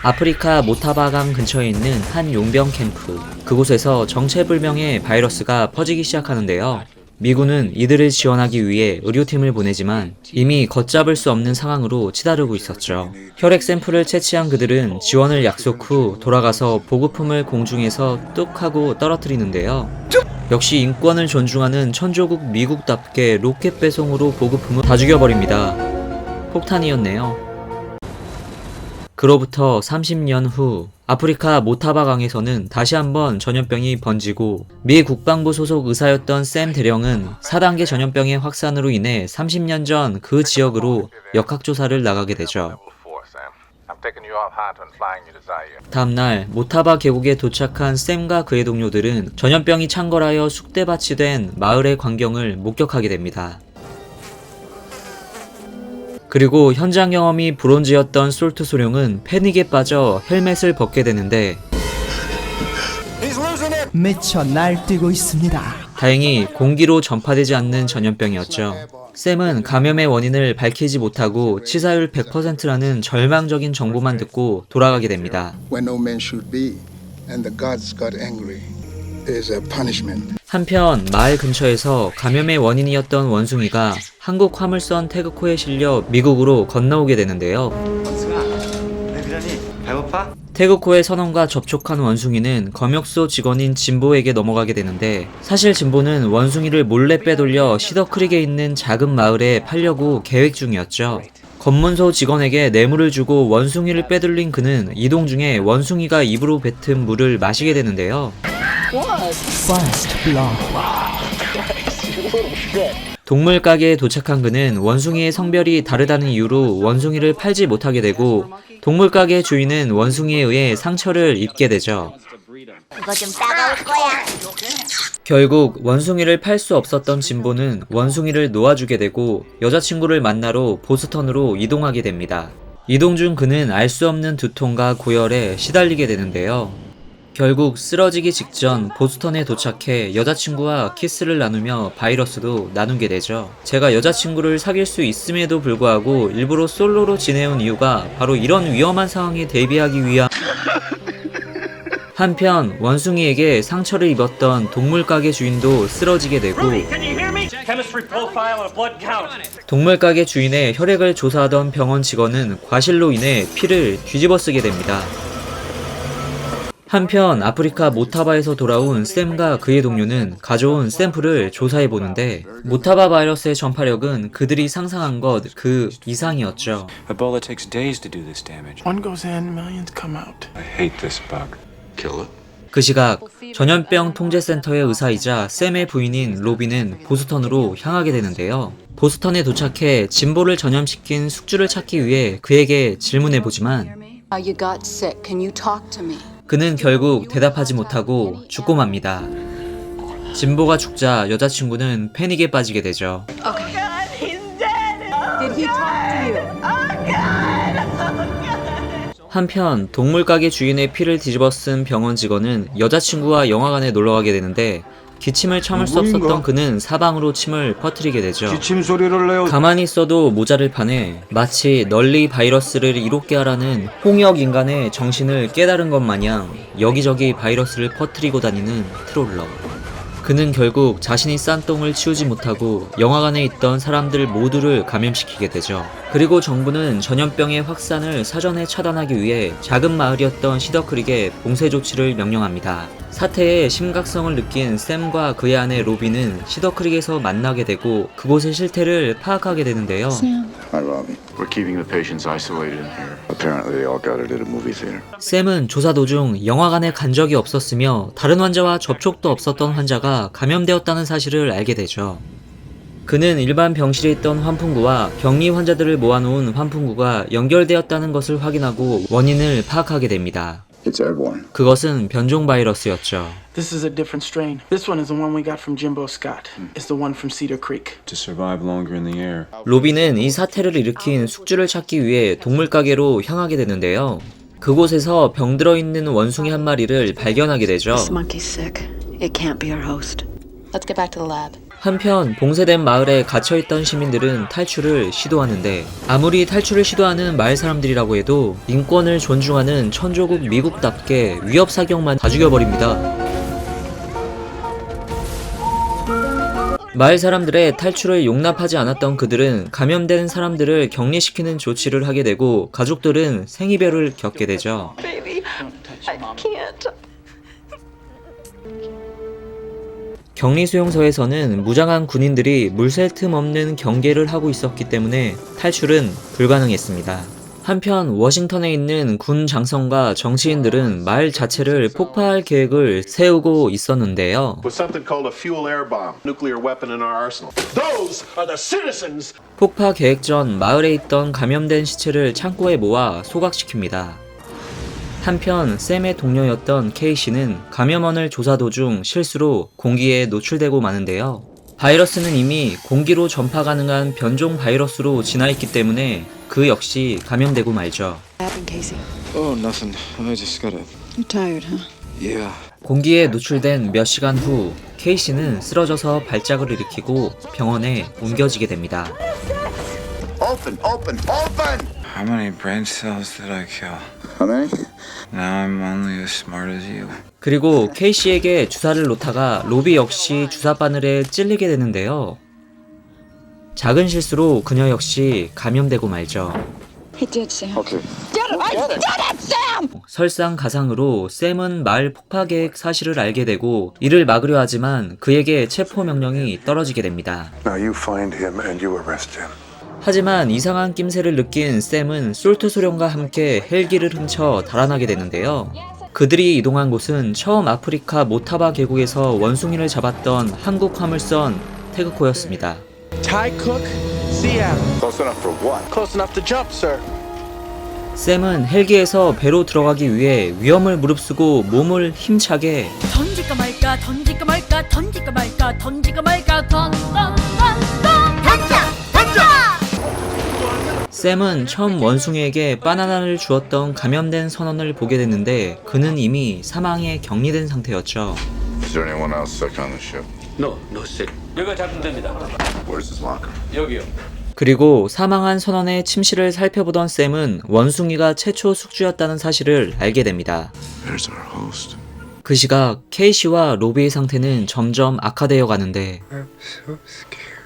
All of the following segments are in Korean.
아프리카 모타바강 근처에 있는 한 용병 캠프. 그곳에서 정체불명의 바이러스가 퍼지기 시작하는데요. 미군은 이들을 지원하기 위해 의료팀을 보내지만 이미 걷잡을 수 없는 상황으로 치달르고 있었죠. 혈액 샘플을 채취한 그들은 지원을 약속 후 돌아가서 보급품을 공중에서 뚝 하고 떨어뜨리는데요. 역시 인권을 존중하는 천조국 미국답게 로켓 배송으로 보급품을 다 죽여버립니다. 폭탄이었네요. 그로부터 30년 후 아프리카 모타바강에서는 다시 한번 전염병이 번지고 미 국방부 소속 의사였던 샘 대령은 4단계 전염병의 확산으로 인해 30년 전 그 지역으로 역학조사를 나가게 되죠. 다음날 모타바 계곡에 도착한 샘과 그의 동료들은 전염병이 창궐하여 쑥대밭이 된 마을의 광경을 목격하게 됩니다. 그리고 현장 경험이 브론즈였던 솔트 소룡은 패닉에 빠져 헬멧을 벗게 되는데 미쳐 날뛰고 있습니다. 다행히 공기로 전파되지 않는 전염병이었죠. 샘은 감염의 원인을 밝히지 못하고 치사율 100%라는 절망적인 정보만 듣고 돌아가게 됩니다. 한편 마을 근처에서 감염의 원인이었던 원숭이가 한국 화물선 태그코에 실려 미국으로 건너오게 되는데요. 태그코의 선원과 접촉한 원숭이는 검역소 직원인 진보에게 넘어가게 되는데 사실 진보는 원숭이를 몰래 빼돌려 시더크릭에 있는 작은 마을에 팔려고 계획 중이었죠. 검문소 직원에게 뇌물을 주고 원숭이를 빼돌린 그는 이동 중에 원숭이가 입으로 뱉은 물을 마시게 되는데요. 동물 가게에 도착한 그는 원숭이의 성별이 다르다는 이유로 원숭이를 팔지 못하게 되고 동물 가게 주인은 원숭이에 의해 상처를 입게 되죠. 그거 좀 따가울 거야. 결국 원숭이를 팔 수 없었던 진보는 원숭이를 놓아주게 되고 여자친구를 만나러 보스턴으로 이동하게 됩니다. 이동 중 그는 알 수 없는 두통과 고열에 시달리게 되는데요. 결국 쓰러지기 직전 보스턴에 도착해 여자친구와 키스를 나누며 바이러스도 나누게 되죠. 제가 여자친구를 사귈 수 있음에도 불구하고 일부러 솔로로 지내온 이유가 바로 이런 위험한 상황에 대비하기 위함. 한편 원숭이에게 상처를 입었던 동물 가게 주인도 쓰러지게 되고 동물 가게 주인의 혈액을 조사하던 병원 직원은 과실로 인해 피를 뒤집어 쓰게 됩니다. 한편 아프리카 모타바에서 돌아온 샘과 그의 동료는 가져온 샘플을 조사해보는데 모타바 바이러스의 전파력은 그들이 상상한 것 그 이상이었죠. Ebola takes days to do this damage. One goes in, millions come out. I hate this bug. Kill it. 그 시각 전염병 통제센터의 의사이자 샘의 부인인 로비는 보스턴으로 향하게 되는데요. 보스턴에 도착해 진보를 전염시킨 숙주를 찾기 위해 그에게 질문해보지만 You got sick. Can you talk to me? 그는 결국 대답하지 못하고 죽고 맙니다. 진보가 죽자 여자친구는 패닉에 빠지게 되죠. Did he talk to you? 한편 동물 가게 주인의 피를 뒤집어 쓴 병원 직원은 여자친구와 영화관에 놀러가게 되는데 기침을 참을 수 없었던 그는 사방으로 침을 퍼뜨리게 되죠. 기침 소리를 내요. 가만히 있어도 모자를 파네 마치 널리 바이러스를 이롭게 하라는 홍역 인간의 정신을 깨달은 것 마냥 여기저기 바이러스를 퍼뜨리고 다니는 트롤러. 그는 결국 자신이 싼 똥을 치우지 못하고 영화관에 있던 사람들 모두를 감염시키게 되죠. 그리고 정부는 전염병의 확산을 사전에 차단하기 위해 작은 마을이었던 시더크릭에 봉쇄 조치를 명령합니다. 사태의 심각성을 느낀 샘과 그의 아내 로비는 시더크릭에서 만나게 되고 그곳의 실태를 파악하게 되는데요. Hi, Robbie. We're keeping the patients isolated in here. Apparently they all gathered at a movie theater. 샘은 조사 도중 영화관에 간 적이 없었으며 다른 환자와 접촉도 없었던 환자가 감염되었다는 사실을 알게 되죠. 그는 일반 병실에 있던 환풍구와 격리 환자들을 모아놓은 환풍구가 연결되었다는 것을 확인하고 원인을 파악하게 됩니다. It's airborne. 그것은 변종 바이러스였죠. This is a different strain. This one is the one we got from Jimbo Scott. It's the one from Cedar Creek. To survive longer in the air. 로비는 이 사태를 일으킨 숙주를 찾기 위해 동물 가게로 향하게 되는데요. 그곳에서 병들어 있는 원숭이 한 마리를 발견하게 되죠. This monkey's sick. It can't be our host. Let's get back to the lab. 한편 봉쇄된 마을에 갇혀있던 시민들은 탈출을 시도하는데 아무리 탈출을 시도하는 마을 사람들이라고 해도 인권을 존중하는 천조국 미국답게 위협 사격만 다 죽여버립니다. 마을 사람들의 탈출을 용납하지 않았던 그들은 감염된 사람들을 격리시키는 조치를 하게 되고 가족들은 생이별을 겪게 되죠. 격리 수용소에서는 무장한 군인들이 물샐 틈 없는 경계를 하고 있었기 때문에 탈출은 불가능했습니다. 한편 워싱턴에 있는 군 장성과 정치인들은 마을 자체를 폭파할 계획을 세우고 있었는데요. with something called a fuel air bomb, nuclear weapon in our arsenal. Those are the citizens. 폭파 계획 전 마을에 있던 감염된 시체를 창고에 모아 소각시킵니다. 한편 샘의 동료였던 케이시는 감염원을 조사 도중 실수로 공기에 노출되고 마는데요. 바이러스는 이미 공기로 전파 가능한 변종 바이러스로 진화했기 때문에 그 역시 감염되고 말죠. Oh, nothing. I just gotta. You're tired, huh? Yeah. 공기에 노출된 몇 시간 후 케이시는 쓰러져서 발작을 일으키고 병원에 옮겨지게 됩니다. Open, open, open! How many brain cells did I kill? How many? Now I'm only as smart as you. 그리고 케이시에게 주사를 놓다가 로비 역시 주사 바늘에 찔리게 되는데요. 작은 실수로 그녀 역시 감염되고 말죠. He did, Sam. Okay. 설상가상으로 샘은 마을 폭파 계획 사실을 알게 되고 이를 막으려 하지만 그에게 체포 명령이 떨어지게 됩니다. Now you find him and you arrest him. 하지만 이상한 낌새를 느낀 샘은 솔트 소련과 함께 헬기를 훔쳐 달아나게 되는데요. 그들이 이동한 곳은 처음 아프리카 모타바 계곡에서 원숭이를 잡았던 한국 화물선 태그코였습니다. Ty Cook, Seattle. Close enough for what? Close enough to jump, sir. 샘은 헬기에서 배로 들어가기 위해 위험을 무릅쓰고 몸을 힘차게 던질까 말까 던질까 말까 던질까 말까 던질까 말까 던져 샘은 처음 원숭이에게 바나나를 주었던 감염된 선원을 보게 됐는데 그는 이미 사망에 격리된 상태였죠. Is there anyone else sick on the ship? No sick. 여기가 잡으면 됩니다. Where's his locker? 여기요. 그리고 사망한 선원의 침실을 살펴보던 샘은 원숭이가 최초 숙주였다는 사실을 알게 됩니다. There's our host. 그 시각 케이시와 로비의 상태는 점점 악화되어 가는데 I'm so scared.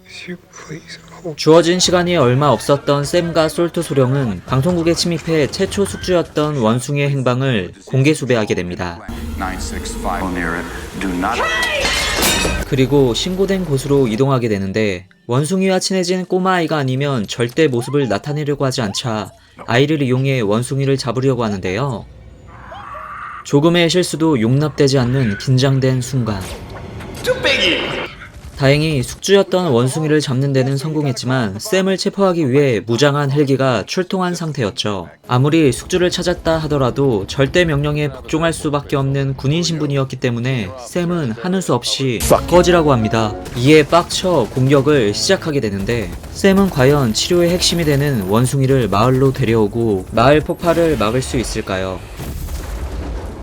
Would you please hold? 주어진 시간이 얼마 없었던 샘과 솔트 소령은 방송국에 침입해 최초 숙주였던 원숭이의 행방을 공개 수배하게 됩니다. 965 near it. Do not. 그리고 신고된 곳으로 이동하게 되는데 원숭이와 친해진 꼬마아이가 아니면 절대 모습을 나타내려고 하지 않자 아이를 이용해 원숭이를 잡으려고 하는데요. 조금의 실수도 용납되지 않는 긴장된 순간 다행히 숙주였던 원숭이를 잡는 데는 성공했지만 샘을 체포하기 위해 무장한 헬기가 출동한 상태였죠. 아무리 숙주를 찾았다 하더라도 절대 명령에 복종할 수밖에 없는 군인 신분이었기 때문에 샘은 하는 수 없이 꺼지라고 합니다. 이에 빡쳐 공격을 시작하게 되는데 샘은 과연 치료의 핵심이 되는 원숭이를 마을로 데려오고 마을 폭발을 막을 수 있을까요?